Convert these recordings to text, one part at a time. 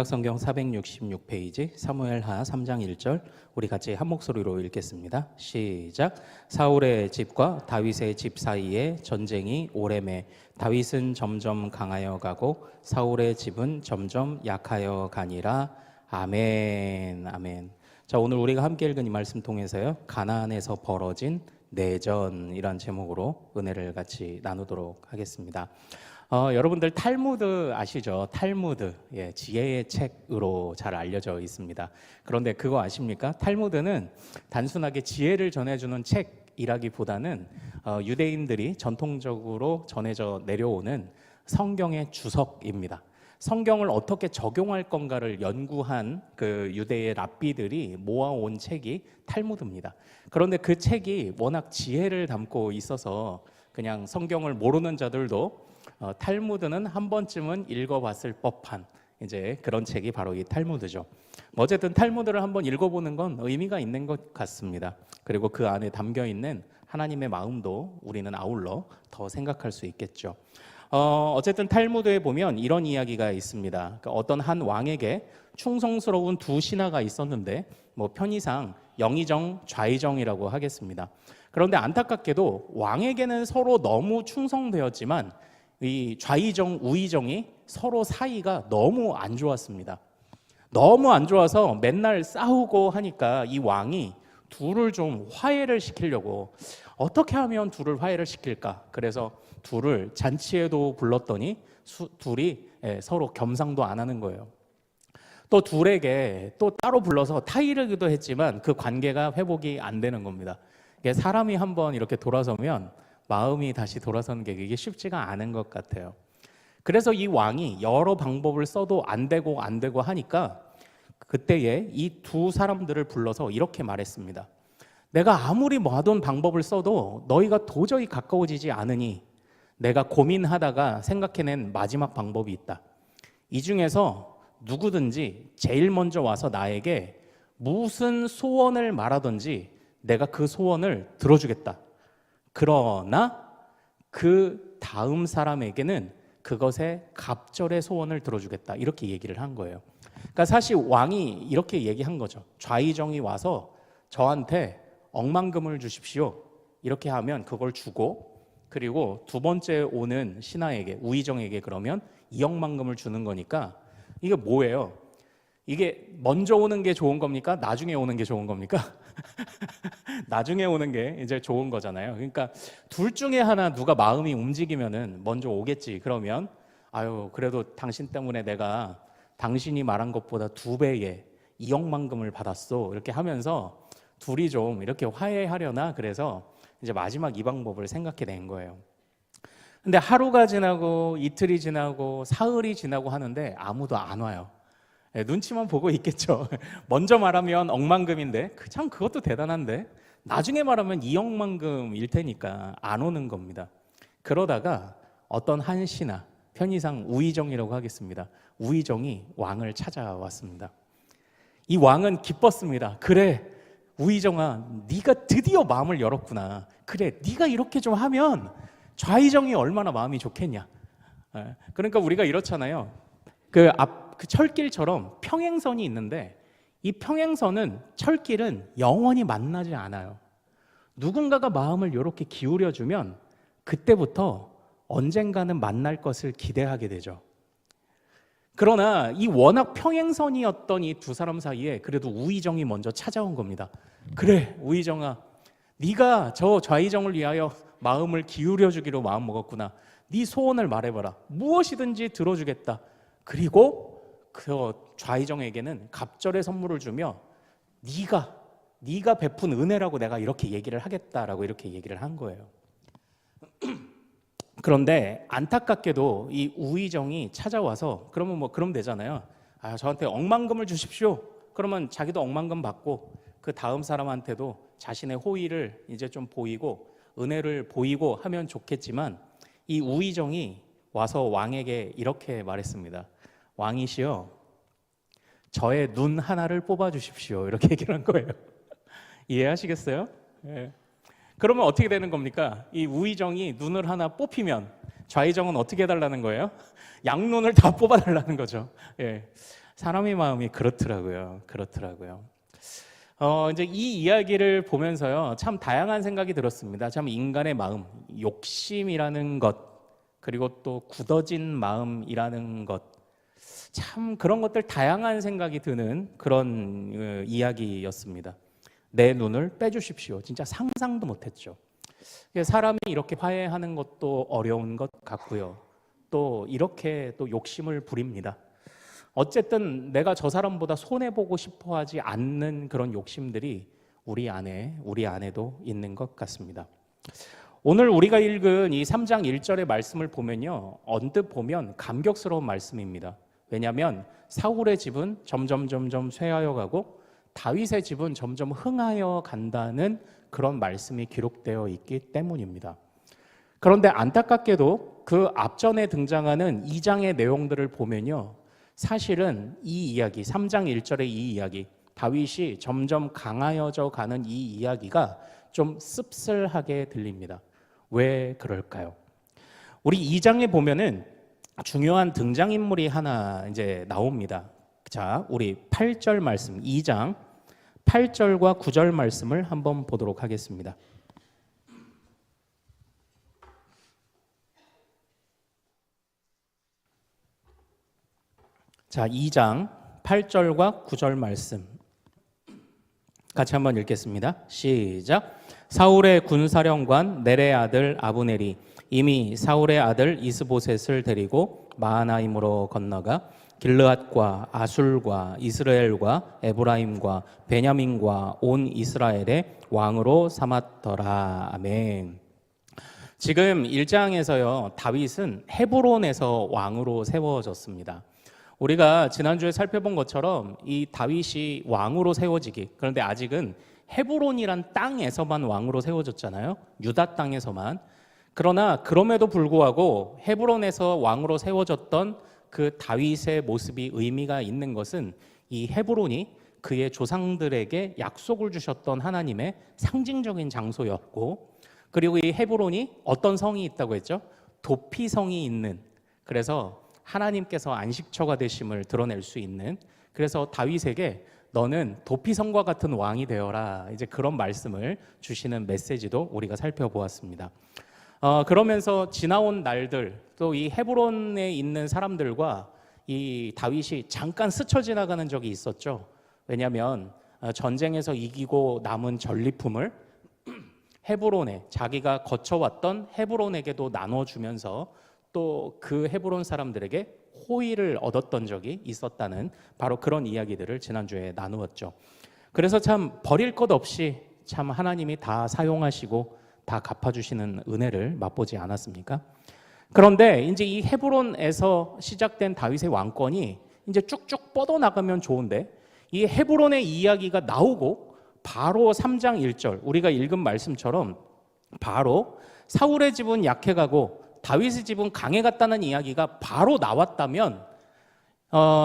구약성경 466페이지 사무엘하 3장 1절 우리 같이 한 목소리로 읽겠습니다. 시작. 사울의 집과 다윗의 집 사이에 전쟁이 오래매 다윗은 점점 강하여 가고 사울의 집은 점점 약하여 가니라. 아멘. 아멘. 자, 오늘 우리가 함께 읽은 이 말씀 통해서요, 가나안에서 벌어진 내전이란 제목으로 은혜를 같이 나누도록 하겠습니다. 여러분들 탈무드 아시죠? 탈무드, 지혜의 책으로 잘 알려져 있습니다. 그런데 그거 아십니까? 탈무드는 단순하게 지혜를 전해주는 책이라기보다는 유대인들이 전통적으로 전해져 내려오는 성경의 주석입니다. 성경을 어떻게 적용할 건가를 연구한 그 유대의 랍비들이 모아온 책이 탈무드입니다. 그런데 그 책이 워낙 지혜를 담고 있어서 그냥 성경을 모르는 자들도 탈무드는 한 번쯤은 읽어봤을 법한 이제 그런 책이 바로 이 탈무드죠. 어쨌든 탈무드를 한번 읽어보는 건 의미가 있는 것 같습니다. 그리고 그 안에 담겨 있는 하나님의 마음도 우리는 아울러 더 생각할 수 있겠죠. 어쨌든 탈무드에 보면 이런 이야기가 있습니다. 그러니까 어떤 한 왕에게 충성스러운 두 신하가 있었는데 편의상 영의정, 좌의정이라고 하겠습니다. 그런데 안타깝게도 왕에게는 서로 너무 충성되었지만 이 좌의정, 우의정이 서로 사이가 너무 안 좋았습니다. 너무 안 좋아서 맨날 싸우고 하니까 이 왕이 둘을 좀 화해를 시키려고 어떻게 하면 둘을 화해를 시킬까? 그래서 둘을 잔치에도 불렀더니 둘이 서로 겸상도 안 하는 거예요. 또 둘에게 또 따로 불러서 타이르기도 했지만 그 관계가 회복이 안 되는 겁니다. 사람이 한번 이렇게 돌아서면 마음이 다시 돌아서는 게 이게 쉽지가 않은 것 같아요. 그래서 이 왕이 여러 방법을 써도 안 되고 하니까 그때에 이 두 사람들을 불러서 이렇게 말했습니다. 내가 아무리 모아둔 방법을 써도 너희가 도저히 가까워지지 않으니 내가 고민하다가 생각해낸 마지막 방법이 있다. 이 중에서 누구든지 제일 먼저 와서 나에게 무슨 소원을 말하든지 내가 그 소원을 들어주겠다. 그러나 그 다음 사람에게는 그것의 갑절의 소원을 들어주겠다. 이렇게 얘기를 한 거예요. 그러니까 사실 왕이 이렇게 얘기한 거죠. 좌의정이 와서 저한테 억만금을 주십시오. 이렇게 하면 그걸 주고, 그리고 두 번째 오는 신하에게, 우의정에게 그러면 2억만금을 주는 거니까 이게 뭐예요? 이게 먼저 오는 게 좋은 겁니까? 나중에 오는 게 좋은 겁니까? 나중에 오는 게 이제 좋은 거잖아요. 그러니까 둘 중에 하나 누가 마음이 움직이면은 먼저 오겠지. 그러면 아유, 그래도 당신 때문에 내가 당신이 말한 것보다 2배의 2억만금을 받았어. 이렇게 하면서 둘이 좀 이렇게 화해하려나. 그래서 이제 마지막 이 방법을 생각해낸 거예요. 근데 하루가 지나고 이틀이 지나고 사흘이 지나고 하는데 아무도 안 와요. 눈치만 보고 있겠죠. 먼저 말하면 억만금인데 참 그것도 대단한데 나중에 말하면 2억만금일 테니까 안 오는 겁니다. 그러다가 어떤 한 신하, 편의상 우의정이라고 하겠습니다. 우의정이 왕을 찾아왔습니다. 이 왕은 기뻤습니다. 그래, 우의정아, 네가 드디어 마음을 열었구나. 그래, 네가 이렇게 좀 하면 좌의정이 얼마나 마음이 좋겠냐. 그러니까 우리가 이렇잖아요. 그 철길처럼 평행선이 있는데 이 평행선은, 철길은 영원히 만나지 않아요. 누군가가 마음을 이렇게 기울여주면 그때부터 언젠가는 만날 것을 기대하게 되죠. 그러나 이 워낙 평행선이었던 이 두 사람 사이에 그래도 우의정이 먼저 찾아온 겁니다. 그래, 우의정아, 네가 저 좌의정을 위하여 마음을 기울여주기로 마음먹었구나. 네 소원을 말해봐라. 무엇이든지 들어주겠다. 그리고 그 좌의정에게는 갑절의 선물을 주며 네가 베푼 은혜라고 내가 이렇게 얘기를 하겠다라고 이렇게 얘기를 한 거예요. 그런데 안타깝게도 이 우의정이 찾아와서 그러면 되잖아요. 아, 저한테 억만금을 주십시오. 그러면 자기도 억만금 받고 그 다음 사람한테도 자신의 호의를 이제 좀 보이고 은혜를 보이고 하면 좋겠지만 이 우의정이 와서 왕에게 이렇게 말했습니다. 왕이시여, 저의 눈 하나를 뽑아주십시오. 이렇게 얘기를 한 거예요. 이해하시겠어요? 예. 그러면 어떻게 되는 겁니까? 이 우의정이 눈을 하나 뽑히면 좌의정은 어떻게 해달라는 거예요? 양눈을 다 뽑아달라는 거죠. 예. 사람의 마음이 그렇더라고요. 이제 이 이야기를 보면서요, 참 다양한 생각이 들었습니다. 참 인간의 마음, 욕심이라는 것, 그리고 또 굳어진 마음이라는 것, 참 그런 것들 다양한 생각이 드는 그런 이야기였습니다. 내 눈을 빼주십시오. 진짜 상상도 못했죠. 사람이 이렇게 화해하는 것도 어려운 것 같고요. 또 이렇게 또 욕심을 부립니다. 어쨌든 내가 저 사람보다 손해보고 싶어하지 않는 그런 욕심들이 우리 안에도 있는 것 같습니다. 오늘 우리가 읽은 이 3장 1절의 말씀을 보면요, 언뜻 보면 감격스러운 말씀입니다. 왜냐하면 사울의 집은 점점 쇠하여 가고 다윗의 집은 점점 흥하여 간다는 그런 말씀이 기록되어 있기 때문입니다. 그런데 안타깝게도 그 앞전에 등장하는 2장의 내용들을 보면요, 사실은 이 이야기, 3장 1절의 이 이야기, 다윗이 점점 강하여져 가는 이 이야기가 좀 씁쓸하게 들립니다. 왜 그럴까요? 우리 2장에 보면은 중요한 등장인물이 하나 이제 나옵니다. 자, 우리 8절 말씀, 2장 8절과 9절 말씀을 한번 보도록 하겠습니다. 자, 2장 8절과 9절 말씀 같이 한번 읽겠습니다. 시작. 사울의 군사령관 넬의 아들 아브넬이 이미 사울의 아들 이스보셋을 데리고 마하나임으로 건너가 길르앗과 아술과 이스라엘과 에브라임과 베냐민과 온 이스라엘의 왕으로 삼았더라. 아멘. 지금 1장에서요, 다윗은 헤브론에서 왕으로 세워졌습니다. 우리가 지난주에 살펴본 것처럼 이 다윗이 왕으로 세워지기, 그런데 아직은 헤브론이란 땅에서만 왕으로 세워졌잖아요. 유다 땅에서만. 그러나 그럼에도 불구하고 헤브론에서 왕으로 세워졌던 그 다윗의 모습이 의미가 있는 것은 이 헤브론이 그의 조상들에게 약속을 주셨던 하나님의 상징적인 장소였고, 그리고 이 헤브론이 어떤 성이 있다고 했죠? 도피성이 있는, 그래서 하나님께서 안식처가 되심을 드러낼 수 있는, 그래서 다윗에게 너는 도피성과 같은 왕이 되어라, 이제 그런 말씀을 주시는 메시지도 우리가 살펴보았습니다. 그러면서 지나온 날들, 또 이 헤브론에 있는 사람들과 이 다윗이 잠깐 스쳐 지나가는 적이 있었죠. 왜냐하면 전쟁에서 이기고 남은 전리품을 헤브론에, 자기가 거쳐왔던 헤브론에게도 나눠주면서 또 그 헤브론 사람들에게 호의를 얻었던 적이 있었다는 바로 그런 이야기들을 지난주에 나누었죠. 그래서 참 버릴 것 없이 참 하나님이 다 사용하시고 다 갚아주시는 은혜를 맛보지 않았습니까? 그런데 이제 이 헤브론에서 시작된 다윗의 왕권이 이제 쭉쭉 뻗어나가면 좋은데, 이 헤브론의 이야기가 나오고 바로 3장 1절 우리가 읽은 말씀처럼 바로 사울의 집은 약해가고 다윗의 집은 강해갔다는 이야기가 바로 나왔다면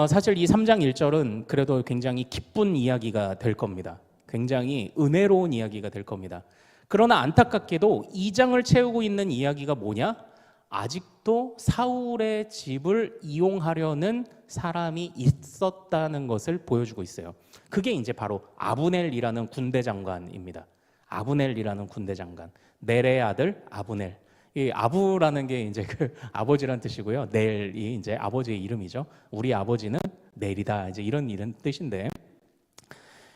사실 이 3장 1절은 그래도 굉장히 기쁜 이야기가 될 겁니다. 굉장히 은혜로운 이야기가 될 겁니다. 그러나 안타깝게도 2장을 채우고 있는 이야기가 뭐냐? 아직도 사울의 집을 이용하려는 사람이 있었다는 것을 보여주고 있어요. 그게 이제 바로 아브넬이라는 군대 장관입니다. 아브넬이라는 군대 장관, 넬의 아들 아브넬. 이 아부라는 게 이제 그 아버지란 뜻이고요. 넬이 이제 아버지의 이름이죠. 우리 아버지는 넬이다, 이제 이런 뜻인데,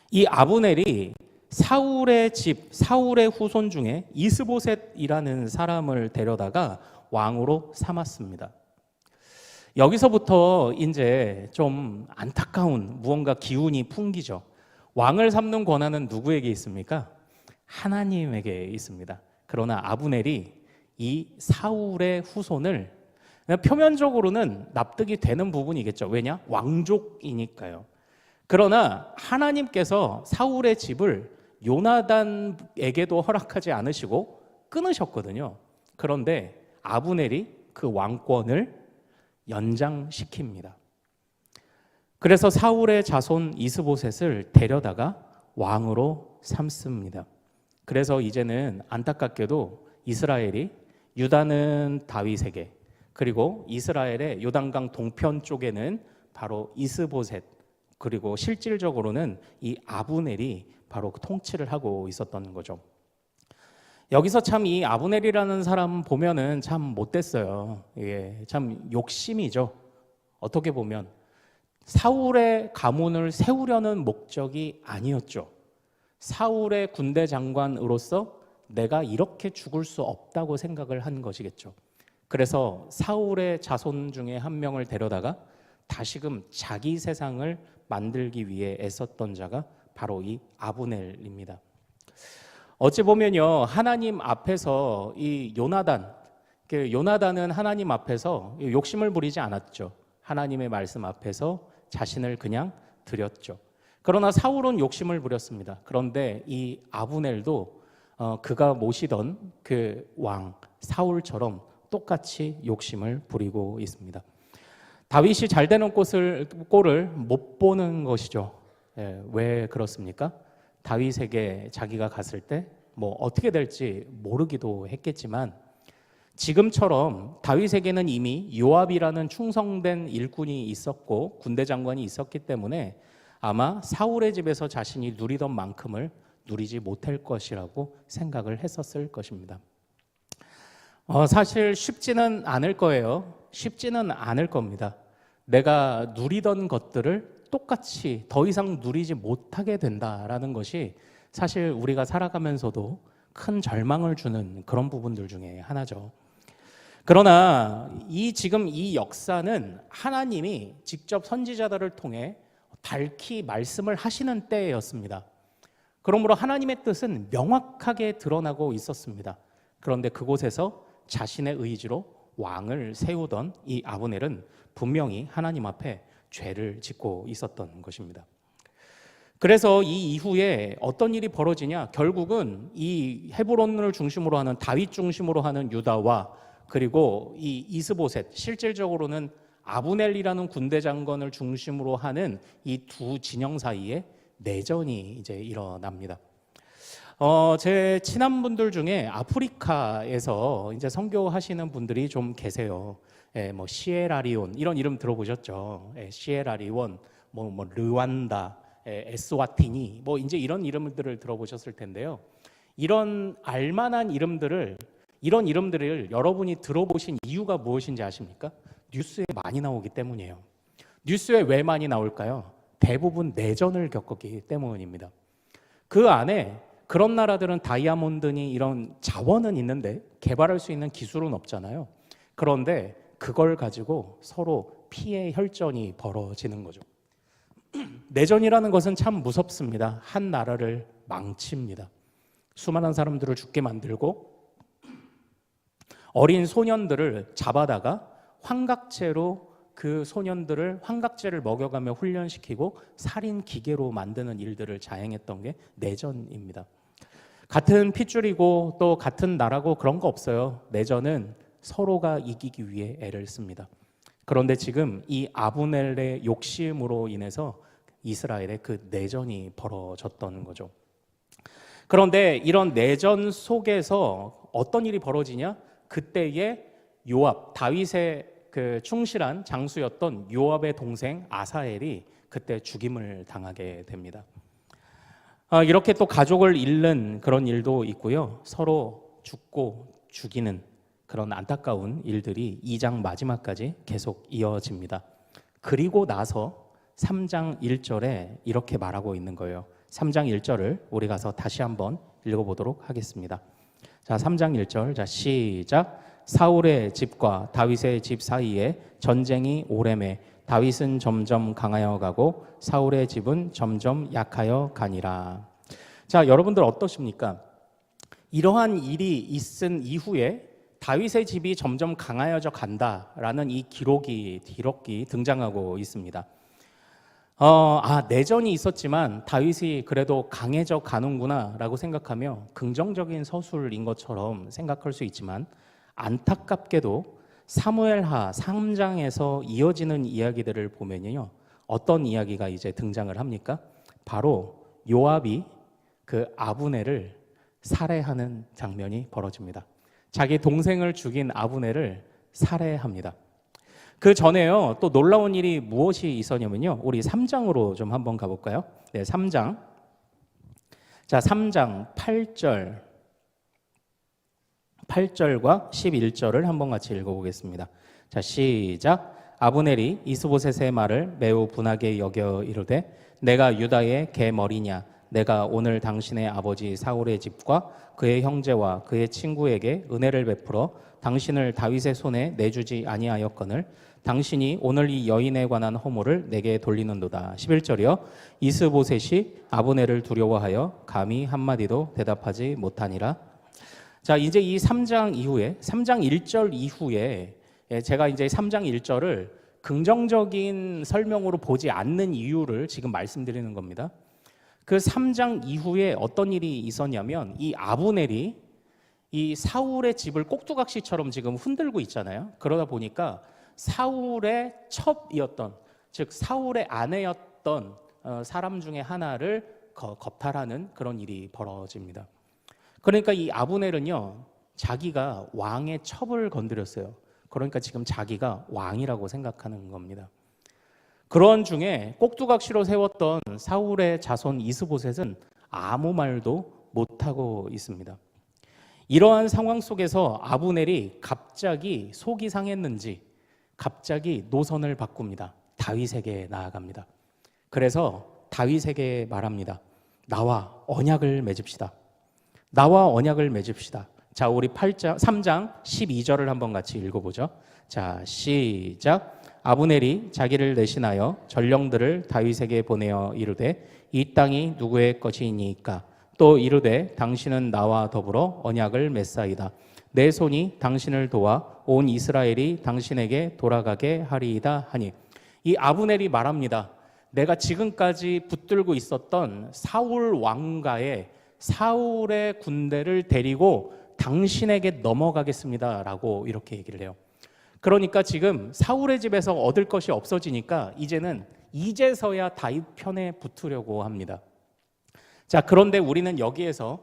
이 아브넬이 사울의 집, 사울의 후손 중에 이스보셋이라는 사람을 데려다가 왕으로 삼았습니다. 여기서부터 이제 좀 안타까운 무언가 기운이 풍기죠. 왕을 삼는 권한은 누구에게 있습니까? 하나님에게 있습니다. 그러나 아브넬이 이 사울의 후손을, 표면적으로는 납득이 되는 부분이겠죠. 왜냐? 왕족이니까요. 그러나 하나님께서 사울의 집을 요나단에게도 허락하지 않으시고 끊으셨거든요. 그런데 아브넬이 그 왕권을 연장시킵니다. 그래서 사울의 자손 이스보셋을 데려다가 왕으로 삼습니다. 그래서 이제는 안타깝게도 이스라엘이, 유다는 다윗에게, 그리고 이스라엘의 요단강 동편 쪽에는 바로 이스보셋, 그리고 실질적으로는 이 아브넬이 바로 통치를 하고 있었던 거죠. 여기서 참 이 아브넬이라는 사람 보면은 참 못됐어요. 예, 참 욕심이죠. 어떻게 보면 사울의 가문을 세우려는 목적이 아니었죠. 사울의 군대 장관으로서 내가 이렇게 죽을 수 없다고 생각을 한 것이겠죠. 그래서 사울의 자손 중에 한 명을 데려다가 다시금 자기 세상을 만들기 위해 애썼던 자가 바로 이 아브넬입니다. 어찌 보면요, 하나님 앞에서 이 요나단은 하나님 앞에서 욕심을 부리지 않았죠. 하나님의 말씀 앞에서 자신을 그냥 드렸죠. 그러나 사울은 욕심을 부렸습니다. 그런데 이 아브넬도 그가 모시던 그 왕 사울처럼 똑같이 욕심을 부리고 있습니다. 다윗이 잘 되는 꼴을 못 보는 것이죠. 예, 왜 그렇습니까? 다윗에게 자기가 갔을 때 뭐 어떻게 될지 모르기도 했겠지만 지금처럼 다윗에게는 이미 요압이라는 충성된 일꾼이 있었고 군대 장관이 있었기 때문에 아마 사울의 집에서 자신이 누리던 만큼을 누리지 못할 것이라고 생각을 했었을 것입니다. 사실 쉽지는 않을 거예요. 쉽지는 않을 겁니다. 내가 누리던 것들을 똑같이 더 이상 누리지 못하게 된다라는 것이 사실 우리가 살아가면서도 큰 절망을 주는 그런 부분들 중에 하나죠. 그러나 지금 이 역사는 하나님이 직접 선지자들을 통해 밝히 말씀을 하시는 때였습니다. 그러므로 하나님의 뜻은 명확하게 드러나고 있었습니다. 그런데 그곳에서 자신의 의지로 왕을 세우던 이 아브넬은 분명히 하나님 앞에 죄를 짓고 있었던 것입니다. 그래서 이 이후에 어떤 일이 벌어지냐, 결국은 이 헤브론을 중심으로 하는 다윗 중심으로 하는 유다와 그리고 이 이스보셋, 실질적으로는 아브넬이라는 군대 장관을 중심으로 하는 이 두 진영 사이에 내전이 이제 일어납니다. 제 친한 분들 중에 아프리카에서 이제 선교하시는 분들이 좀 계세요. 예, 뭐 시에라리온 이런 이름 들어보셨죠? 예, 시에라리온, 뭐 르완다, 에스와티니, 뭐 이제 이런 이름들을 들어보셨을 텐데요. 이런 알만한 이름들을 여러분이 들어보신 이유가 무엇인지 아십니까? 뉴스에 많이 나오기 때문이에요. 뉴스에 왜 많이 나올까요? 대부분 내전을 겪었기 때문입니다. 그 안에 그런 나라들은 다이아몬드니 이런 자원은 있는데 개발할 수 있는 기술은 없잖아요. 그런데 그걸 가지고 서로 피해 혈전이 벌어지는 거죠. 내전이라는 것은 참 무섭습니다. 한 나라를 망칩니다. 수많은 사람들을 죽게 만들고 어린 소년들을 잡아다가 환각제로 그 소년들을 환각제를 먹여가며 훈련시키고 살인 기계로 만드는 일들을 자행했던 게 내전입니다. 같은 핏줄이고 또 같은 나라고 그런 거 없어요. 내전은 서로가 이기기 위해 애를 씁니다. 그런데 지금 이 아브넬의 욕심으로 인해서 이스라엘의 그 내전이 벌어졌던 거죠. 그런데 이런 내전 속에서 어떤 일이 벌어지냐? 그때에 요압, 다윗의 그 충실한 장수였던 요압의 동생 아사엘이 그때 죽임을 당하게 됩니다. 이렇게 또 가족을 잃는 그런 일도 있고요. 서로 죽고 죽이는 그런 안타까운 일들이 2장 마지막까지 계속 이어집니다. 그리고 나서 3장 1절에 이렇게 말하고 있는 거예요. 3장 1절을 우리 가서 다시 한번 읽어보도록 하겠습니다. 자, 3장 1절, 자 시작. 사울의 집과 다윗의 집 사이에 전쟁이 오래매 다윗은 점점 강하여 가고 사울의 집은 점점 약하여 가니라. 자, 여러분들 어떠십니까? 이러한 일이 있은 이후에 다윗의 집이 점점 강하여져 간다라는 이 기록이 등장하고 있습니다. 내전이 있었지만 다윗이 그래도 강해져 가는구나라고 생각하며 긍정적인 서술인 것처럼 생각할 수 있지만 안타깝게도 사무엘하 3장에서 이어지는 이야기들을 보면요, 어떤 이야기가 이제 등장을 합니까? 바로 요압이 그 아브넬을 살해하는 장면이 벌어집니다. 자기 동생을 죽인 아브넬을 살해합니다. 그 전에요, 또 놀라운 일이 무엇이 있었냐면요. 우리 3장으로 좀 한번 가볼까요? 네, 3장. 자, 3장 8절과 11절을 한번 같이 읽어보겠습니다. 자, 시작. 아브넬이 이스보셋의 말을 매우 분하게 여겨 이르되 내가 유다의 개머리냐? 내가 오늘 당신의 아버지 사울의 집과 그의 형제와 그의 친구에게 은혜를 베풀어 당신을 다윗의 손에 내주지 아니하였거늘 당신이 오늘 이 여인에 관한 허물을 내게 돌리는도다. 11절이요. 이스보셋이 아브넬을 두려워하여 감히 한마디도 대답하지 못하니라. 자, 이제 이 3장 이후에 3장 1절 이후에 제가 이제 3장 1절을 긍정적인 설명으로 보지 않는 이유를 지금 말씀드리는 겁니다. 그 3장 이후에 어떤 일이 있었냐면 이 아브넬이 이 사울의 집을 꼭두각시처럼 지금 흔들고 있잖아요. 그러다 보니까 사울의 첩이었던, 즉 사울의 아내였던 사람 중에 하나를 겁탈하는 그런 일이 벌어집니다. 그러니까 이 아브넬은요, 자기가 왕의 첩을 건드렸어요. 그러니까 지금 자기가 왕이라고 생각하는 겁니다. 그런 중에 꼭두각시로 세웠던 사울의 자손 이스보셋은 아무 말도 못하고 있습니다. 이러한 상황 속에서 아브넬이 갑자기 속이 상했는지 갑자기 노선을 바꿉니다. 다윗에게 나아갑니다. 그래서 다윗에게 말합니다. 나와 언약을 맺읍시다. 나와 언약을 맺읍시다. 자, 우리 3장 12절을 한번 같이 읽어보죠. 자, 시작. 아브넬이 자기를 대신하여 전령들을 다윗에게 보내어 이르되 이 땅이 누구의 것이니까? 또 이르되 당신은 나와 더불어 언약을 맺사이다. 내 손이 당신을 도와 온 이스라엘이 당신에게 돌아가게 하리이다 하니. 이 아브넬이 말합니다. 내가 지금까지 붙들고 있었던 사울 왕가의 사울의 군대를 데리고 당신에게 넘어가겠습니다 라고 이렇게 얘기를 해요. 그러니까 지금 사울의 집에서 얻을 것이 없어지니까 이제서야 다윗 편에 붙으려고 합니다. 자, 그런데 우리는 여기에서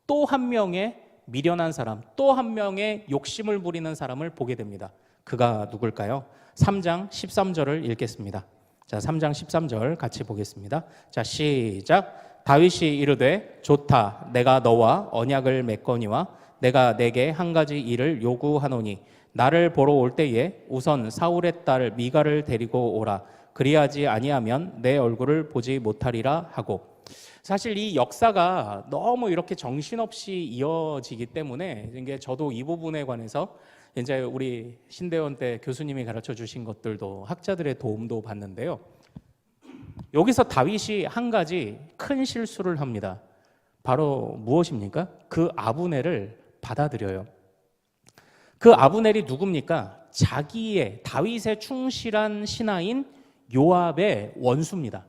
또 한 명의 미련한 사람, 또 한 명의 욕심을 부리는 사람을 보게 됩니다. 그가 누굴까요? 3장 13절을 읽겠습니다. 자, 3장 13절 같이 보겠습니다. 자, 시작. 다윗이 이르되 좋다. 내가 너와 언약을 맺거니와 내가 내게 한 가지 일을 요구하노니 나를 보러 올 때에 우선 사울의 딸 미가를 데리고 오라. 그리하지 아니하면 내 얼굴을 보지 못하리라 하고. 사실 이 역사가 너무 이렇게 정신없이 이어지기 때문에 이게 저도 이 부분에 관해서 이제 우리 신대원 때 교수님이 가르쳐 주신 것들도 학자들의 도움도 받는데요. 여기서 다윗이 한 가지 큰 실수를 합니다. 바로 무엇입니까? 그 아브넬을 받아들여요. 그 아브넬이 누굽니까? 자기의 다윗의 충실한 신하인 요압의 원수입니다.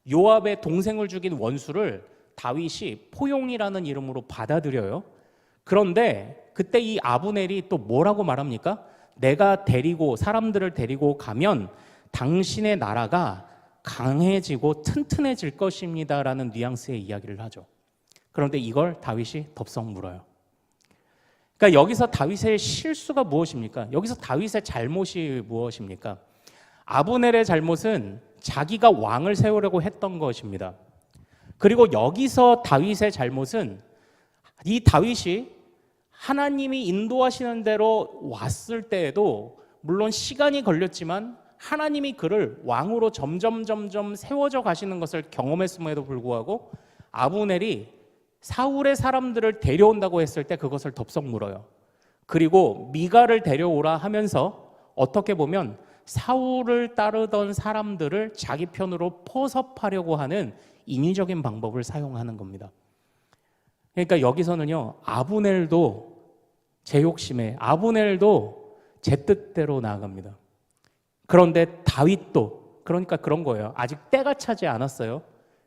요압의 동생을 죽인 원수를 다윗이 포용이라는 이름으로 받아들여요. 그런데 그때 이 아브넬이 또 뭐라고 말합니까? 내가 사람들을 데리고 가면 당신의 나라가 강해지고 튼튼해질 것입니다라는 뉘앙스의 이야기를 하죠. 그런데 이걸 다윗이 덥석 물어요. 그러니까 여기서 다윗의 실수가 무엇입니까? 여기서 다윗의 잘못이 무엇입니까? 아브넬의 잘못은 자기가 왕을 세우려고 했던 것입니다. 그리고 여기서 다윗의 잘못은 이 다윗이 하나님이 인도하시는 대로 왔을 때에도 물론 시간이 걸렸지만 하나님이 그를 왕으로 점점 세워져 가시는 것을 경험했음에도 불구하고 아브넬이 사울의 사람들을 데려온다고 했을 때 그것을 덥석 물어요. 그리고 미가를 데려오라 하면서 어떻게 보면 사울을 따르던 사람들을 자기 편으로 포섭하려고 하는 인위적인 방법을 사용하는 겁니다. 그러니까 여기서는요, 아브넬도 제 욕심에, 아브넬도 제 뜻대로 나아갑니다. 그런데 다윗도, 그러니까 그런 거예요. 아직 때가 차지 않았어요.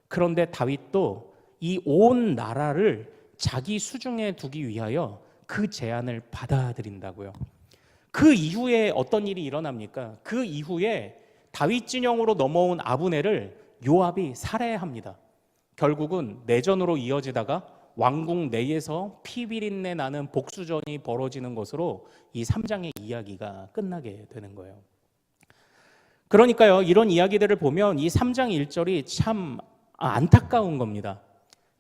그런데 다윗도 이 온 나라를 자기 수중에 두기 위하여 그 제안을 받아들인다고요. 그 이후에 어떤 일이 일어납니까? 그 이후에 다윗 진영으로 넘어온 아브넬을 요압이 살해합니다. 결국은 내전으로 이어지다가 왕궁 내에서 피비린내 나는 복수전이 벌어지는 것으로 이 3장의 이야기가 끝나게 되는 거예요. 그러니까요, 이런 이야기들을 보면 이 3장 1절이 참 안타까운 겁니다.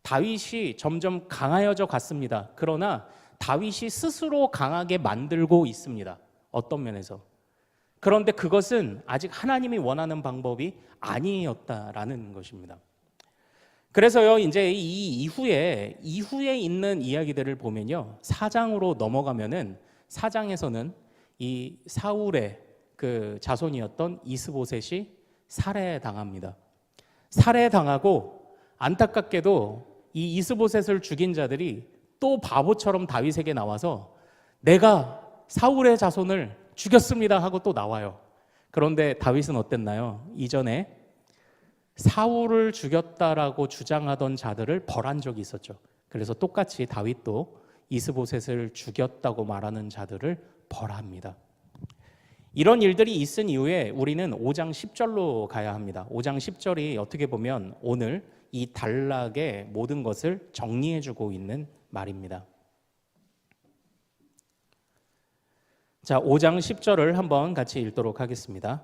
다윗이 점점 강하여져 갔습니다. 그러나 다윗이 스스로 강하게 만들고 있습니다. 어떤 면에서. 그런데 그것은 아직 하나님이 원하는 방법이 아니었다라는 것입니다. 그래서요, 이제 이 이후에 있는 이야기들을 보면요, 4장으로 넘어가면은 4장에서는 이 사울의 그 자손이었던 이스보셋이 살해당합니다. 살해당하고 안타깝게도 이 이스보셋을 죽인 자들이 또 바보처럼 다윗에게 나와서 내가 사울의 자손을 죽였습니다 하고 또 나와요. 그런데 다윗은 어땠나요? 이전에 사울을 죽였다라고 주장하던 자들을 벌한 적이 있었죠. 그래서 똑같이 다윗도 이스보셋을 죽였다고 말하는 자들을 벌합니다. 이런 일들이 있은 이후에 우리는 5장 10절로 가야 합니다. 5장 10절이 어떻게 보면 오늘 이 단락의 모든 것을 정리해주고 있는 말입니다. 자, 5장 10절을 한번 같이 읽도록 하겠습니다.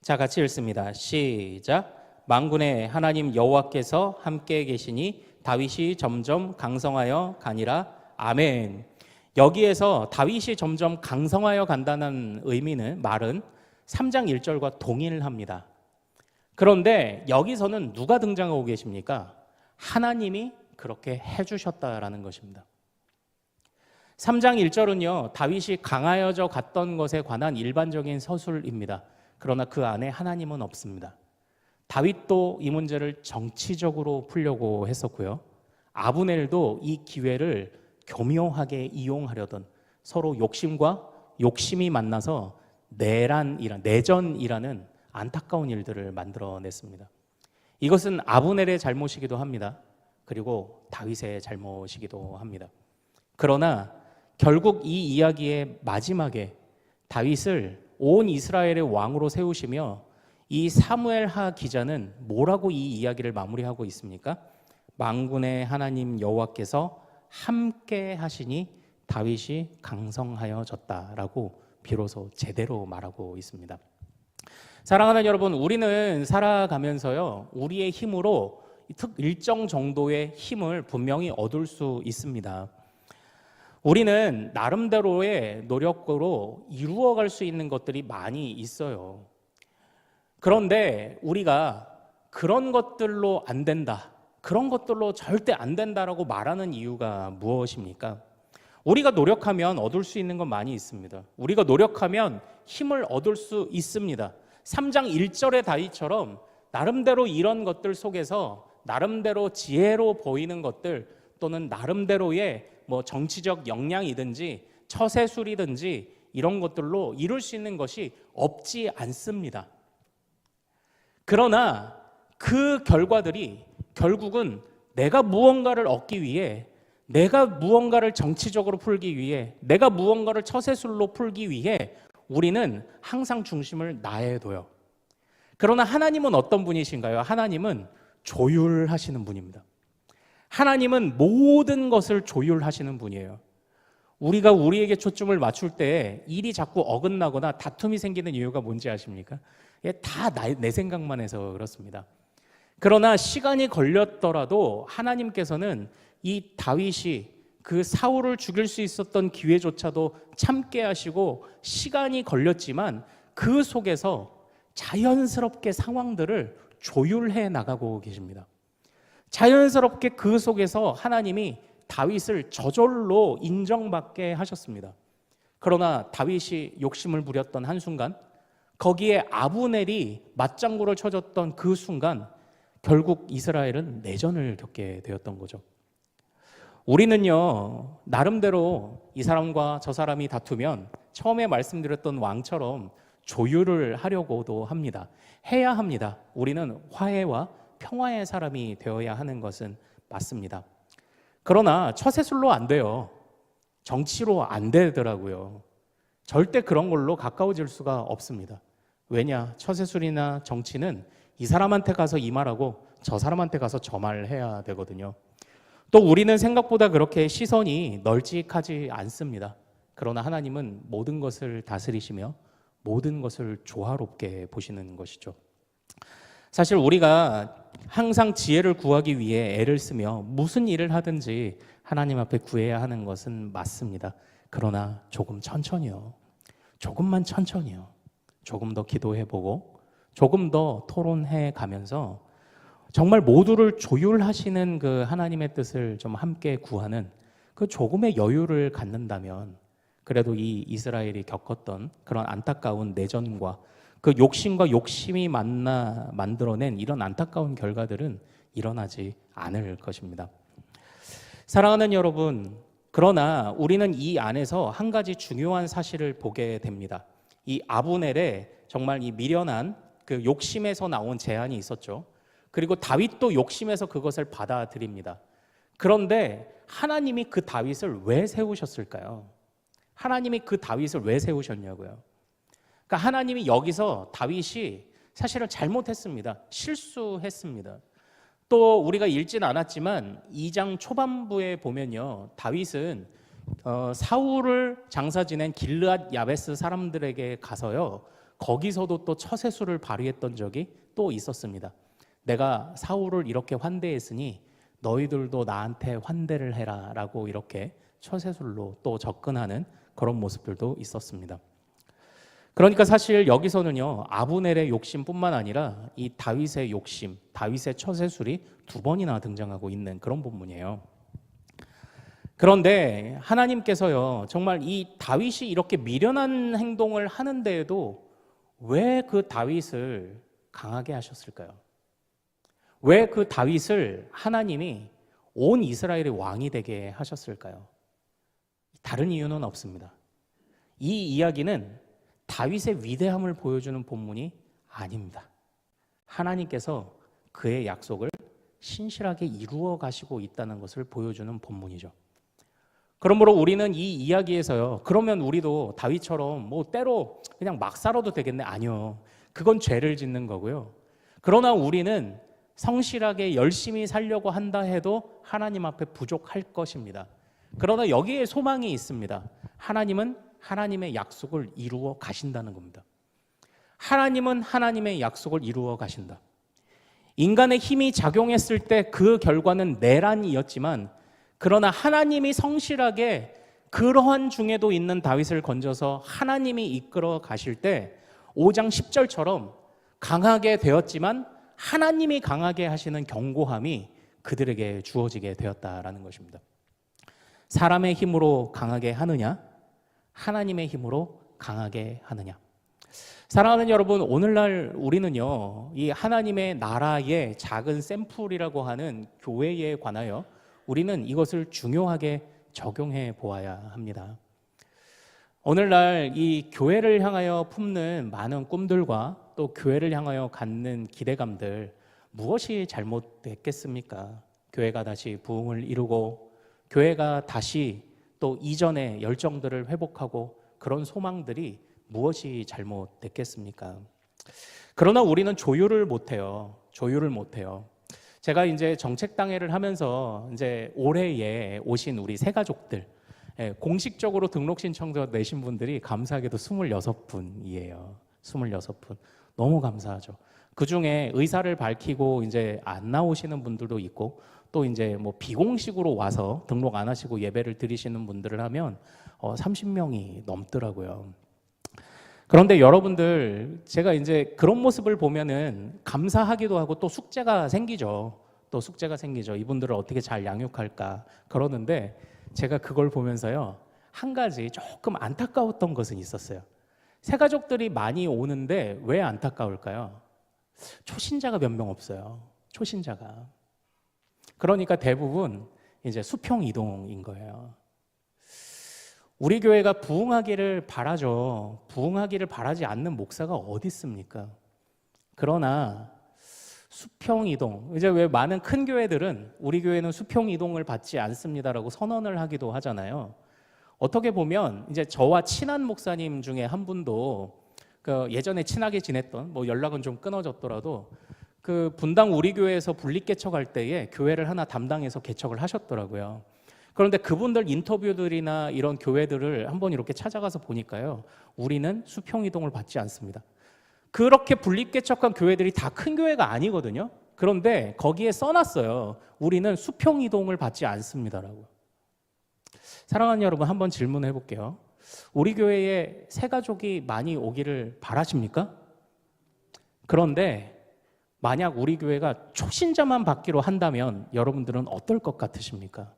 자, 같이 읽습니다. 시작. 만군의 하나님 여호와께서 함께 계시니 다윗이 점점 강성하여 가니라. 아멘. 여기에서 다윗이 점점 강성하여 간다는 말은 3장 1절과 동일합니다. 그런데 여기서는 누가 등장하고 계십니까? 하나님이 그렇게 해주셨다라는 것입니다. 3장 1절은요, 다윗이 강하여져 갔던 것에 관한 일반적인 서술입니다. 그러나 그 안에 하나님은 없습니다. 다윗도 이 문제를 정치적으로 풀려고 했었고요. 아브넬도 이 기회를 교묘하게 이용하려던, 서로 욕심과 욕심이 만나서 내전이라는 안타까운 일들을 만들어냈습니다. 이것은 아브넬의 잘못이기도 합니다. 그리고 다윗의 잘못이기도 합니다. 그러나 결국 이 이야기의 마지막에 다윗을 온 이스라엘의 왕으로 세우시며 이 사무엘하 기자는 뭐라고 이 이야기를 마무리하고 있습니까? 만군의 하나님 여호와께서 함께 하시니 다윗이 강성하여졌다라고 비로소 제대로 말하고 있습니다. 사랑하는 여러분, 우리는 살아가면서요, 우리의 힘으로 일정 정도의 힘을 분명히 얻을 수 있습니다. 우리는 나름대로의 노력으로 이루어갈 수 있는 것들이 많이 있어요. 그런데 우리가 그런 것들로 안 된다, 그런 것들로 절대 안 된다라고 말하는 이유가 무엇입니까? 우리가 노력하면 얻을 수 있는 건 많이 있습니다. 우리가 노력하면 힘을 얻을 수 있습니다. 3장 1절의 다윗처럼 나름대로 이런 것들 속에서 나름대로 지혜로 보이는 것들, 또는 나름대로의 정치적 역량이든지 처세술이든지 이런 것들로 이룰 수 있는 것이 없지 않습니다. 그러나 그 결과들이 결국은 내가 무언가를 얻기 위해, 내가 무언가를 정치적으로 풀기 위해, 내가 무언가를 처세술로 풀기 위해 우리는 항상 중심을 나에 둬요. 그러나 하나님은 어떤 분이신가요? 하나님은 조율하시는 분입니다. 하나님은 모든 것을 조율하시는 분이에요. 우리가 우리에게 초점을 맞출 때 일이 자꾸 어긋나거나 다툼이 생기는 이유가 뭔지 아십니까? 다 내 생각만 해서 그렇습니다. 그러나 시간이 걸렸더라도 하나님께서는 이 다윗이 그 사울을 죽일 수 있었던 기회조차도 참게 하시고 시간이 걸렸지만 그 속에서 자연스럽게 상황들을 조율해 나가고 계십니다. 자연스럽게 그 속에서 하나님이 다윗을 저절로 인정받게 하셨습니다. 그러나 다윗이 욕심을 부렸던 한순간, 거기에 아브넬이 맞장구를 쳐줬던 그 순간 결국 이스라엘은 내전을 겪게 되었던 거죠. 우리는요, 나름대로 이 사람과 저 사람이 다투면 처음에 말씀드렸던 왕처럼 조율을 하려고도 합니다. 해야 합니다. 우리는 화해와 평화의 사람이 되어야 하는 것은 맞습니다. 그러나 처세술로 안 돼요. 정치로 안 되더라고요. 절대 그런 걸로 가까워질 수가 없습니다. 왜냐? 처세술이나 정치는 이 사람한테 가서 이 말하고 저 사람한테 가서 저 말 해야 되거든요. 또 우리는 생각보다 그렇게 시선이 널찍하지 않습니다. 그러나 하나님은 모든 것을 다스리시며 모든 것을 조화롭게 보시는 것이죠. 사실 우리가 항상 지혜를 구하기 위해 애를 쓰며 무슨 일을 하든지 하나님 앞에 구해야 하는 것은 맞습니다. 그러나 조금 천천히요. 조금만 천천히요. 조금 더 기도해보고 조금 더 토론해 가면서 정말 모두를 조율하시는 그 하나님의 뜻을 좀 함께 구하는 그 조금의 여유를 갖는다면 그래도 이 이스라엘이 겪었던 그런 안타까운 내전과 그 욕심과 욕심이 만들어낸 이런 안타까운 결과들은 일어나지 않을 것입니다. 사랑하는 여러분, 그러나 우리는 이 안에서 한 가지 중요한 사실을 보게 됩니다. 이 아브넬의 정말 이 미련한 그 욕심에서 나온 제안이 있었죠. 그리고 다윗도 욕심에서 그것을 받아들입니다. 그런데 하나님이 그 다윗을 왜 세우셨을까요? 하나님이 그 다윗을 왜 세우셨냐고요. 그러니까 하나님이 여기서 다윗이 사실은 잘못했습니다. 실수했습니다. 또 우리가 읽지는 않았지만 2장 초반부에 보면요, 다윗은 사울을 장사 지낸 길르앗 야베스 사람들에게 가서요, 거기서도 또 처세술을 발휘했던 적이 또 있었습니다. 내가 사울을 이렇게 환대했으니 너희들도 나한테 환대를 해라 라고 이렇게 처세술로 또 접근하는 그런 모습들도 있었습니다. 그러니까 사실 여기서는요, 아브넬의 욕심뿐만 아니라 이 다윗의 욕심, 다윗의 처세술이 2번이나 등장하고 있는 그런 본문이에요. 그런데 하나님께서요, 정말 이 다윗이 이렇게 미련한 행동을 하는데에도 왜 그 다윗을 강하게 하셨을까요? 왜 그 다윗을 하나님이 온 이스라엘의 왕이 되게 하셨을까요? 다른 이유는 없습니다. 이 이야기는 다윗의 위대함을 보여주는 본문이 아닙니다. 하나님께서 그의 약속을 신실하게 이루어 가시고 있다는 것을 보여주는 본문이죠. 그러므로 우리는 이 이야기에서요, 그러면 우리도 다윗처럼 뭐 때로 그냥 막 살아도 되겠네? 아니요. 그건 죄를 짓는 거고요. 그러나 우리는 성실하게 열심히 살려고 한다 해도 하나님 앞에 부족할 것입니다. 그러나 여기에 소망이 있습니다. 하나님은 하나님의 약속을 이루어 가신다는 겁니다. 하나님은 하나님의 약속을 이루어 가신다. 인간의 힘이 작용했을 때 그 결과는 내란이었지만, 그러나 하나님이 성실하게 그러한 중에도 있는 다윗을 건져서 하나님이 이끌어 가실 때 5장 10절처럼 강하게 되었지만 하나님이 강하게 하시는 견고함이 그들에게 주어지게 되었다라는 것입니다. 사람의 힘으로 강하게 하느냐, 하나님의 힘으로 강하게 하느냐. 사랑하는 여러분, 오늘날 우리는요, 이 하나님의 나라의 작은 샘플이라고 하는 교회에 관하여 우리는 이것을 중요하게 적용해 보아야 합니다. 오늘날 이 교회를 향하여 품는 많은 꿈들과 또 교회를 향하여 갖는 기대감들, 무엇이 잘못됐겠습니까? 교회가 다시 부흥을 이루고 교회가 다시 또 이전의 열정들을 회복하고 그런 소망들이 무엇이 잘못됐겠습니까? 그러나 우리는 조율을 못해요. 조율을 못해요. 제가 이제 정책당회를 하면서 이제 올해에 오신 우리 새 가족들, 공식적으로 등록 신청서 내신 분들이 감사하게도 26분이에요. 26분. 너무 감사하죠. 그 중에 의사를 밝히고 이제 안 나오시는 분들도 있고, 또 이제 뭐 비공식으로 와서 등록 안 하시고 예배를 드리시는 분들을 하면 30명이 넘더라고요. 그런데 여러분들, 제가 이제 그런 모습을 보면은 감사하기도 하고 또 숙제가 생기죠. 또 숙제가 생기죠. 이분들을 어떻게 잘 양육할까 그러는데, 제가 그걸 보면서요, 한 가지 조금 안타까웠던 것은 있었어요. 새 가족들이 많이 오는데 왜 안타까울까요? 초신자가 몇 명 없어요. 초신자가. 그러니까 대부분 이제 수평 이동인 거예요. 우리 교회가 부흥하기를 바라죠. 부흥하기를 바라지 않는 목사가 어디 있습니까? 그러나 수평 이동, 이제 왜 많은 큰 교회들은 우리 교회는 수평 이동을 받지 않습니다라고 선언을 하기도 하잖아요. 어떻게 보면 이제 저와 친한 목사님 중에 한 분도 그 예전에 친하게 지냈던, 뭐 연락은 좀 끊어졌더라도 그 분당 우리 교회에서 분립 개척할 때에 교회를 하나 담당해서 개척을 하셨더라고요. 그런데 그분들 인터뷰들이나 이런 교회들을 한번 이렇게 찾아가서 보니까요, 우리는 수평이동을 받지 않습니다. 그렇게 분립개척한 교회들이 다 큰 교회가 아니거든요. 그런데 거기에 써놨어요. 우리는 수평이동을 받지 않습니다라고. 사랑하는 여러분, 한번 질문해 볼게요. 우리 교회에 새 가족이 많이 오기를 바라십니까? 그런데 만약 우리 교회가 초신자만 받기로 한다면 여러분들은 어떨 것 같으십니까?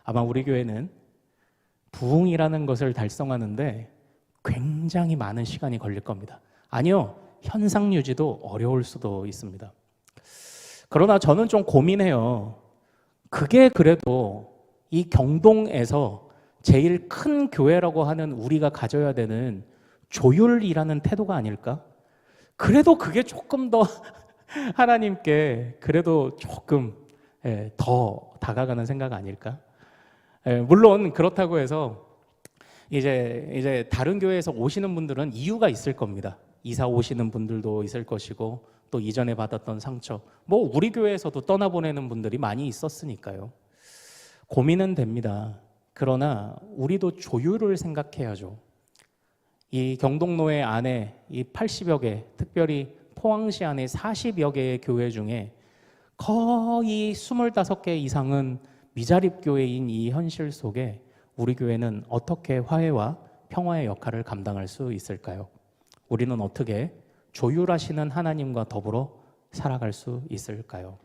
아마 우리 교회는 부흥이라는 것을 달성하는데 굉장히 많은 시간이 걸릴 겁니다. 아니요, 현상 유지도 어려울 수도 있습니다. 그러나 저는 좀 고민해요. 그게 그래도 이 경동에서 제일 큰 교회라고 하는 우리가 가져야 되는 조율이라는 태도가 아닐까? 그래도 그게 조금 더 하나님께 그래도 조금 더 다가가는 생각 아닐까? 물론 그렇다고 해서 이제 다른 교회에서 오시는 분들은 이유가 있을 겁니다. 이사 오시는 분들도 있을 것이고 또 이전에 받았던 상처, 뭐 우리 교회에서도 떠나보내는 분들이 많이 있었으니까요. 고민은 됩니다. 그러나 우리도 조율을 생각해야죠. 이 경동노회 안에 이 80여 개, 특별히 포항시 안에 40여 개의 교회 중에 거의 25개 이상은 미자립 교회인 이 현실 속에 우리 교회는 어떻게 화해와 평화의 역할을 감당할 수 있을까요? 우리는 어떻게 조율하시는 하나님과 더불어 살아갈 수 있을까요?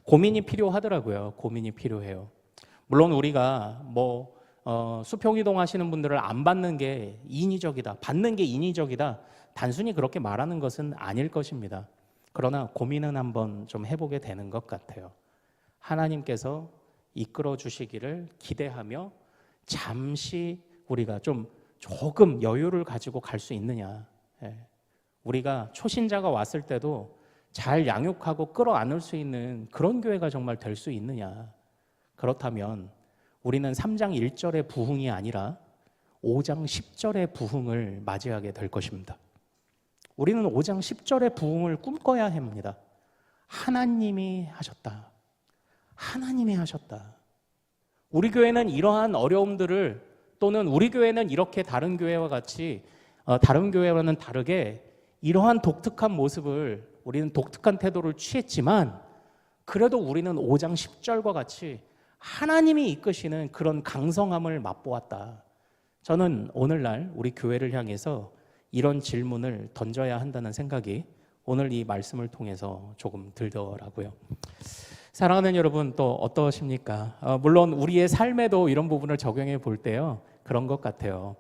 고민이 필요하더라고요. 고민이 필요해요. 물론 우리가 수평이동 하시는 분들을 안 받는 게 인위적이다, 받는 게 인위적이다, 단순히 그렇게 말하는 것은 아닐 것입니다. 그러나 고민은 한번 좀 해보게 되는 것 같아요. 하나님께서 이끌어 주시기를 기대하며 잠시 우리가 조금 여유를 가지고 갈 수 있느냐. 우리가 초신자가 왔을 때도 잘 양육하고 끌어안을 수 있는 그런 교회가 정말 될 수 있느냐. 그렇다면 우리는 3장 1절의 부흥이 아니라 5장 10절의 부흥을 맞이하게 될 것입니다. 우리는 5장 10절의 부흥을 꿈꿔야 합니다. 하나님이 하셨다. 하나님이 하셨다. 우리 교회는 이러한 어려움들을, 또는 우리 교회는 이렇게 다른 교회와 같이 다른 교회와는 다르게 이러한 독특한 모습을, 우리는 독특한 태도를 취했지만 그래도 우리는 5장 10절과 같이 하나님이 이끄시는 그런 강성함을 맛보았다. 저는 오늘날 우리 교회를 향해서 이런 질문을 던져야 한다는 생각이 오늘 이 말씀을 통해서 조금 들더라고요. 사랑하는 여러분, 또 어떠십니까? 물론 우리의 삶에도 이런 부분을 적용해 볼 때요, 그런 것 같아요.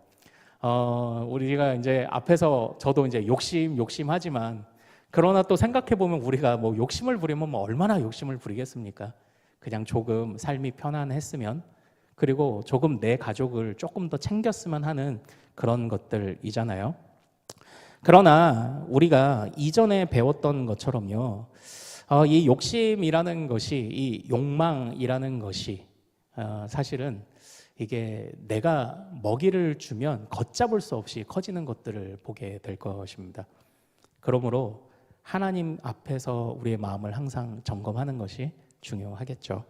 우리가 이제 앞에서 저도 이제 욕심하지만, 그러나 또 생각해 보면 우리가 뭐 욕심을 부리면 뭐 얼마나 욕심을 부리겠습니까? 그냥 조금 삶이 편안했으면, 그리고 조금 내 가족을 조금 더 챙겼으면 하는 그런 것들이잖아요. 그러나 우리가 이전에 배웠던 것처럼요, 이 욕심이라는 것이, 이 욕망이라는 것이 사실은 이게 내가 먹이를 주면 걷잡을 수 없이 커지는 것들을 보게 될 것입니다. 그러므로 하나님 앞에서 우리의 마음을 항상 점검하는 것이 중요하겠죠.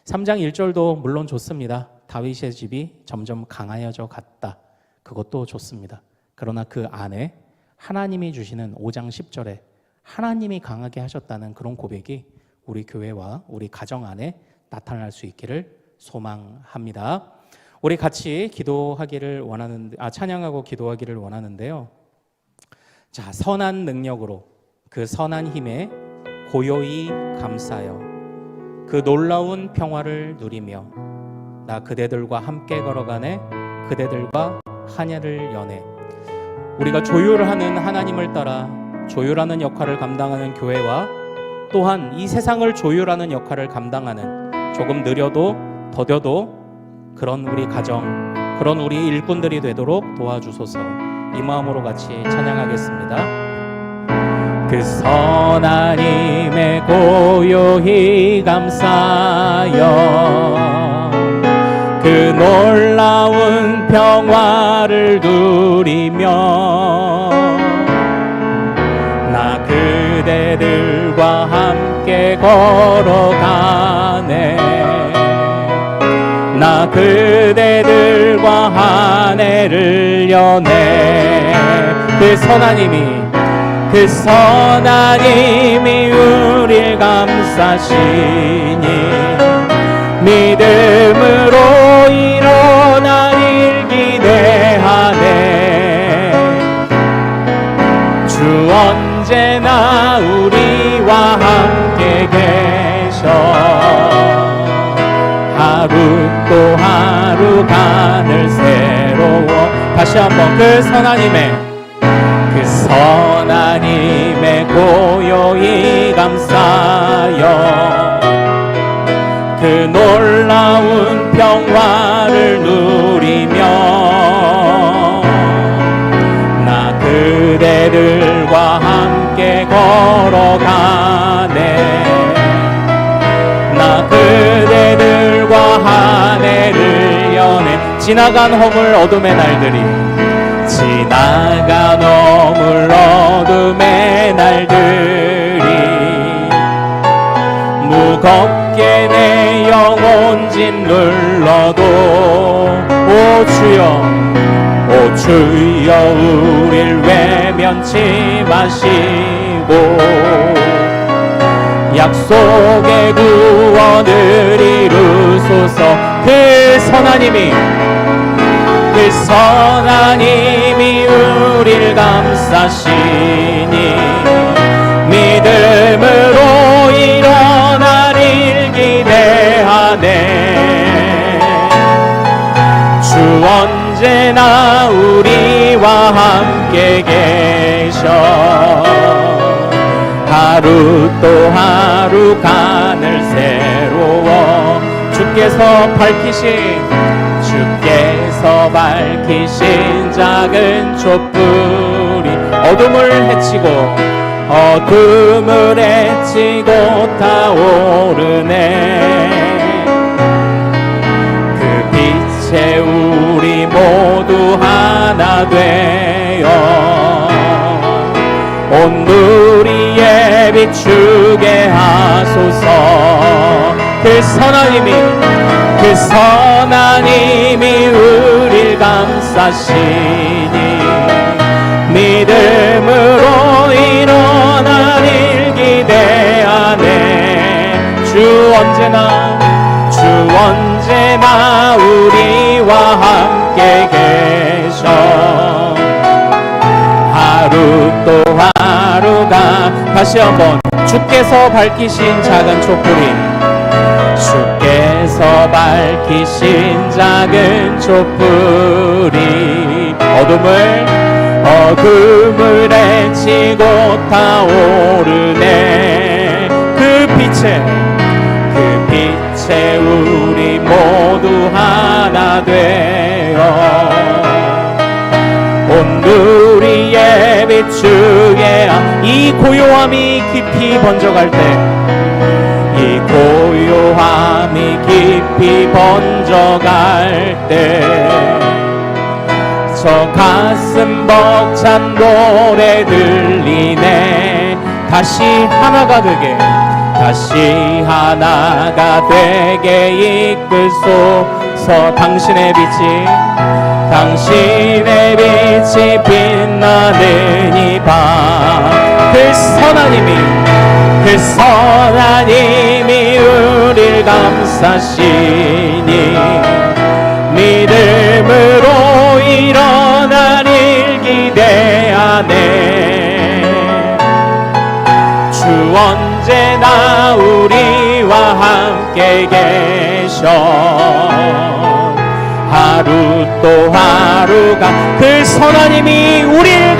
3장 1절도 물론 좋습니다. 다윗의 집이 점점 강하여져 갔다. 그것도 좋습니다. 그러나 그 안에 하나님이 주시는 5장 10절에 하나님이 강하게 하셨다는 그런 고백이 우리 교회와 우리 가정 안에 나타날 수 있기를 소망합니다. 우리 같이 기도하기를 찬양하고 기도하기를 원하는데요. 자, 선한 능력으로 그 선한 힘에 고요히 감싸여 그 놀라운 평화를 누리며 나 그대들과 함께 걸어가네, 그대들과 하늘을 여네. 우리가 조율하는 하나님을 따라 조율하는 역할을 감당하는 교회와 또한 이 세상을 조율하는 역할을 감당하는, 조금 느려도 더뎌도 그런 우리 가정, 그런 우리 일꾼들이 되도록 도와주소서. 이 마음으로 같이 찬양하겠습니다. 그 선한 힘에 고요히 감싸여 그 놀라운 평화를 누리며 나 그대들과 함께 걸어가네. 나 그대들과 한 해를 여네. 그 선하님이 우릴 감싸시니 믿음으로 일어나길 기대하네. 주 언제나 우리와 함께 계셔. 하루 또 하루 가늘 새로워. 다시 한번 그 선하님의 고요히 감싸여 그 놀라운 평화를 누리며 나 그대들과 함께 걸어가네. 나 그대들과 한 해를 여네. 지나간 허물 어둠의 날들이 지나간 허물 어둠의 날들이 무겁게 내 영혼 짓눌러도 오 주여 우릴 외면치 마시고 약속의 구원을 이루소서. 그 선하님이 우릴 감싸시니 믿음으로 일어나릴 기대하네. 주 언제나 우리와 함께 계셔. 하루 또 하루 가늘 새로워. 주께서 밝히신 작은 촛불이 어둠을 헤치고 타오르네. 그 빛에 우리 모두 하나 되어 온 누리에 비추게 하소서. 그 선하님이 우릴 감싸시니 믿음으로 일어나릴 기대하네. 주 언제나 우리와 함께 계셔. 하루 또 하루가 다시 한번 주께서 밝히신 작은 촛불이 어둠을 헤치고 타오르네. 그 빛에 우리 모두 하나 되어 온 누리에 비추게. 이 고요함이 깊이 번져갈 때 저 가슴 벅찬 노래 들리네. 다시 하나가 되게 이끌소서. 당신의 빛이 빛나는 이 밤. 그 선하님이 우릴 감싸시니 믿음으로 일어나릴 기대하네. 주 언제나 우리와 함께 계셔. 하루 또 하루가 그 선하님이 우릴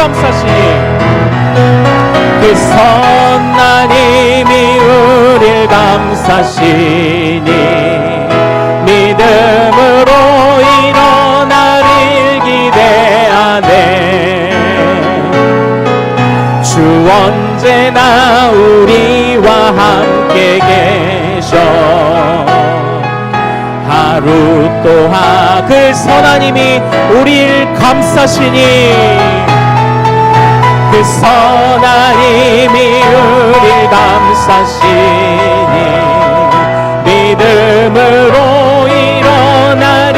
감싸시니 믿음으로 일어나릴 기대하네. 주 언제나 우리와 함께 계셔. 하루 또 그 선하님이 우릴 감싸시니 그 선하님이 우릴 감싸시니 믿음으로 일어나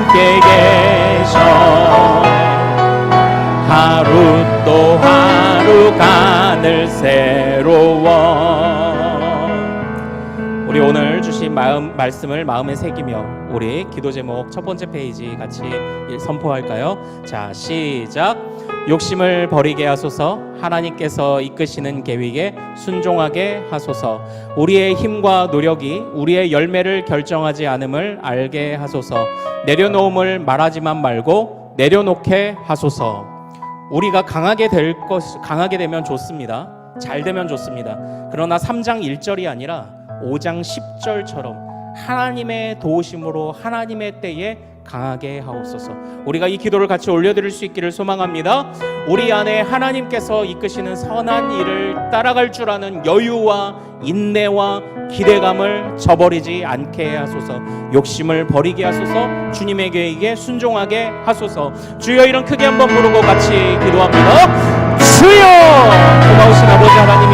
함께 계셔 하루 또 하루가 늘 새로워. 우리 오늘 주신 말씀을 마음에 새기며 우리 기도 제목 첫 번째 페이지 같이 선포할까요? 자, 시작. 욕심을 버리게 하소서. 하나님께서 이끄시는 계획에 순종하게 하소서. 우리의 힘과 노력이 우리의 열매를 결정하지 않음을 알게 하소서. 내려놓음을 말하지만 말고 내려놓게 하소서. 우리가 강하게 되면 좋습니다. 잘 되면 좋습니다. 그러나 3장 1절이 아니라 5장 10절처럼 하나님의 도우심으로 하나님의 때에 강하게 하옵소서. 우리가 이 기도를 같이 올려드릴 수 있기를 소망합니다. 우리 안에 하나님께서 이끄시는 선한 일을 따라갈 줄 아는 여유와 인내와 기대감을 저버리지 않게 하소서. 욕심을 버리게 하소서. 주님의 계획에 순종하게 하소서. 주여, 이런 크게 한번 부르고 같이 기도합니다. 주여! 고마우신 아버지 하나님,